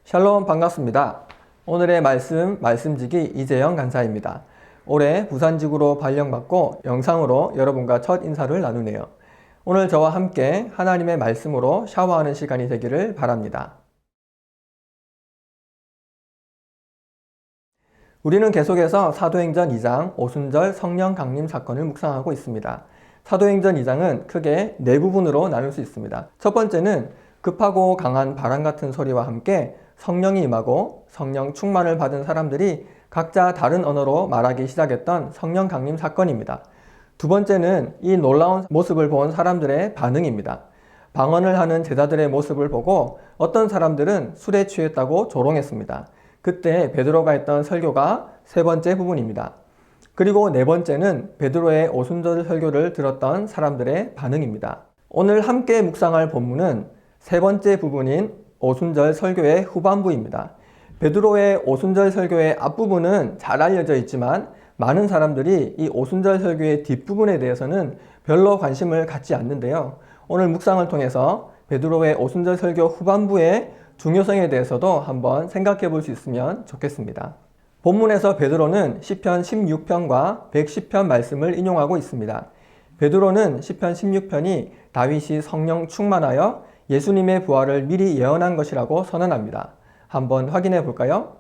샬롬 반갑습니다. 오늘의 말씀지기 이재영 간사입니다. 올해 부산지구로 발령받고 영상으로 여러분과 첫 인사를 나누네요. 오늘 저와 함께 하나님의 말씀으로 샤워하는 시간이 되기를 바랍니다. 우리는 계속해서 사도행전 2장 오순절 성령 강림 사건을 묵상하고 있습니다. 사도행전 2장은 크게 네 부분으로 나눌 수 있습니다. 첫 번째는 급하고 강한 바람 같은 소리와 함께 성령이 임하고 성령 충만을 받은 사람들이 각자 다른 언어로 말하기 시작했던 성령 강림 사건입니다. 두 번째는 이 놀라운 모습을 본 사람들의 반응입니다. 방언을 하는 제자들의 모습을 보고 어떤 사람들은 술에 취했다고 조롱했습니다. 그때 베드로가 했던 설교가 세 번째 부분입니다. 그리고 네 번째는 베드로의 오순절 설교를 들었던 사람들의 반응입니다. 오늘 함께 묵상할 본문은 세 번째 부분인 오순절 설교의 후반부입니다. 베드로의 오순절 설교의 앞부분은 잘 알려져 있지만 많은 사람들이 이 오순절 설교의 뒷부분에 대해서는 별로 관심을 갖지 않는데요. 오늘 묵상을 통해서 베드로의 오순절 설교 후반부의 중요성에 대해서도 한번 생각해 볼 수 있으면 좋겠습니다. 본문에서 베드로는 시편 16편과 110편 말씀을 인용하고 있습니다. 베드로는 시편 16편이 다윗이 성령 충만하여 예수님의 부활을 미리 예언한 것이라고 선언합니다. 한번 확인해 볼까요?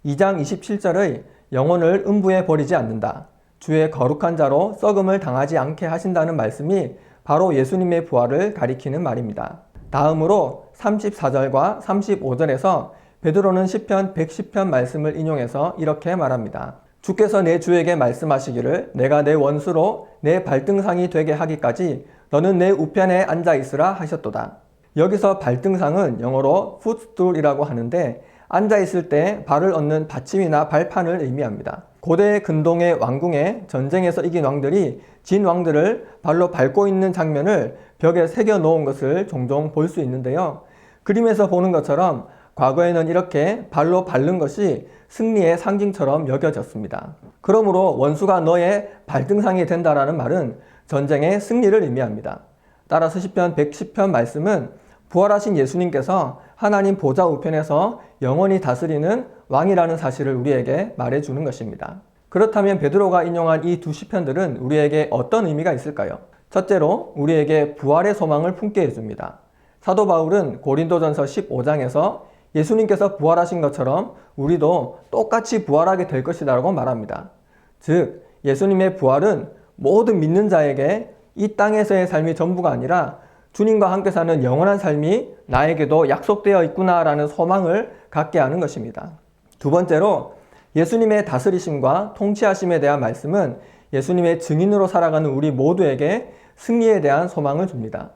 2장 27절의 영혼을 음부에 버리지 않는다. 주의 거룩한 자로 썩음을 당하지 않게 하신다는 말씀이 바로 예수님의 부활을 가리키는 말입니다. 다음으로 34절과 35절에서 베드로는 시편 110편 말씀을 인용해서 이렇게 말합니다. 주께서 내 주에게 말씀하시기를 내가 내 원수로 내 발등상이 되게 하기까지 너는 내 우편에 앉아 있으라 하셨도다. 여기서 발등상은 영어로 footstool이라고 하는데 앉아있을 때 발을 얻는 받침이나 발판을 의미합니다. 고대 근동의 왕궁에 전쟁에서 이긴 왕들이 진 왕들을 발로 밟고 있는 장면을 벽에 새겨 놓은 것을 종종 볼 수 있는데요. 그림에서 보는 것처럼 과거에는 이렇게 발로 밟는 것이 승리의 상징처럼 여겨졌습니다. 그러므로 원수가 너의 발등상이 된다라는 말은 전쟁의 승리를 의미합니다. 따라서 시편 110편 말씀은 부활하신 예수님께서 하나님 보좌 우편에서 영원히 다스리는 왕이라는 사실을 우리에게 말해주는 것입니다. 그렇다면 베드로가 인용한 이 두 시편들은 우리에게 어떤 의미가 있을까요? 첫째로 우리에게 부활의 소망을 품게 해줍니다. 사도 바울은 고린도전서 15장에서 예수님께서 부활하신 것처럼 우리도 똑같이 부활하게 될 것이라고 말합니다. 즉 예수님의 부활은 모든 믿는 자에게 이 땅에서의 삶이 전부가 아니라 주님과 함께 사는 영원한 삶이 나에게도 약속되어 있구나라는 소망을 갖게 하는 것입니다. 두 번째로 예수님의 다스리심과 통치하심에 대한 말씀은 예수님의 증인으로 살아가는 우리 모두에게 승리에 대한 소망을 줍니다.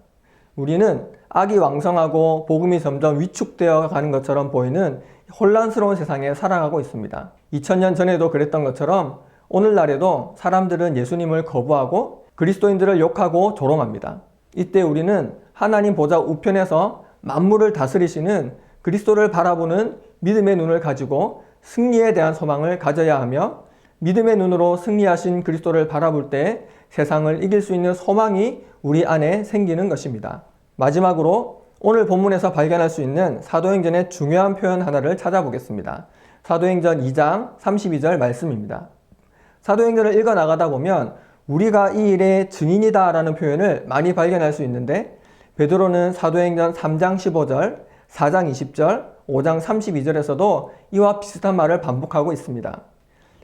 우리는 악이 왕성하고 복음이 점점 위축되어 가는 것처럼 보이는 혼란스러운 세상에 살아가고 있습니다. 2000년 전에도 그랬던 것처럼 오늘날에도 사람들은 예수님을 거부하고 그리스도인들을 욕하고 조롱합니다. 이때 우리는 하나님 보좌 우편에서 만물을 다스리시는 그리스도를 바라보는 믿음의 눈을 가지고 승리에 대한 소망을 가져야 하며 믿음의 눈으로 승리하신 그리스도를 바라볼 때 세상을 이길 수 있는 소망이 우리 안에 생기는 것입니다. 마지막으로 오늘 본문에서 발견할 수 있는 사도행전의 중요한 표현 하나를 찾아보겠습니다. 사도행전 2장 32절 말씀입니다. 사도행전을 읽어 나가다 보면 우리가 이 일의 증인이다 라는 표현을 많이 발견할 수 있는데 베드로는 사도행전 3장 15절, 4장 20절, 5장 32절에서도 이와 비슷한 말을 반복하고 있습니다.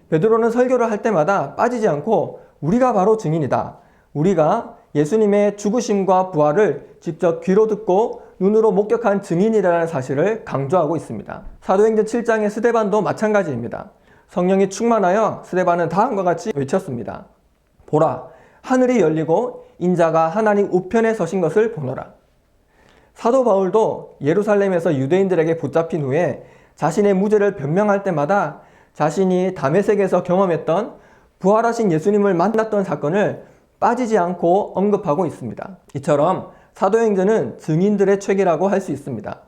베드로는 설교를 할 때마다 빠지지 않고 우리가 바로 증인이다. 우리가 예수님의 죽으심과 부활을 직접 귀로 듣고 눈으로 목격한 증인이라는 사실을 강조하고 있습니다. 사도행전 7장의 스데반도 마찬가지입니다. 성령이 충만하여 스데반은 다음과 같이 외쳤습니다. 보라, 하늘이 열리고 인자가 하나님 우편에 서신 것을 보노라. 사도 바울도 예루살렘에서 유대인들에게 붙잡힌 후에 자신의 무죄를 변명할 때마다 자신이 다메섹에서 경험했던 부활하신 예수님을 만났던 사건을 빠지지 않고 언급하고 있습니다. 이처럼 사도행전은 증인들의 책이라고 할 수 있습니다.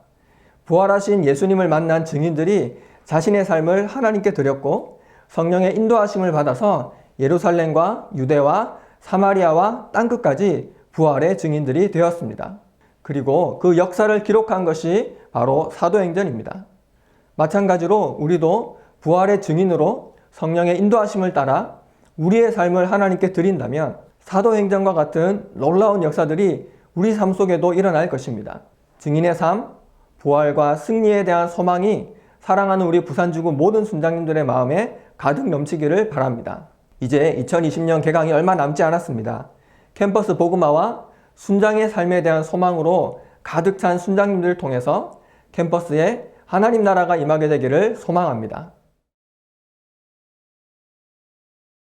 부활하신 예수님을 만난 증인들이 자신의 삶을 하나님께 드렸고 성령의 인도하심을 받아서 예루살렘과 유대와 사마리아와 땅끝까지 부활의 증인들이 되었습니다. 그리고 그 역사를 기록한 것이 바로 사도행전입니다. 마찬가지로 우리도 부활의 증인으로 성령의 인도하심을 따라 우리의 삶을 하나님께 드린다면 사도행전과 같은 놀라운 역사들이 우리 삶 속에도 일어날 것입니다. 증인의 삶, 부활과 승리에 대한 소망이 사랑하는 우리 부산주구 모든 순장님들의 마음에 가득 넘치기를 바랍니다. 이제 2020년 개강이 얼마 남지 않았습니다. 캠퍼스 복음화와 순장의 삶에 대한 소망으로 가득 찬 순장님들을 통해서 캠퍼스에 하나님 나라가 임하게 되기를 소망합니다.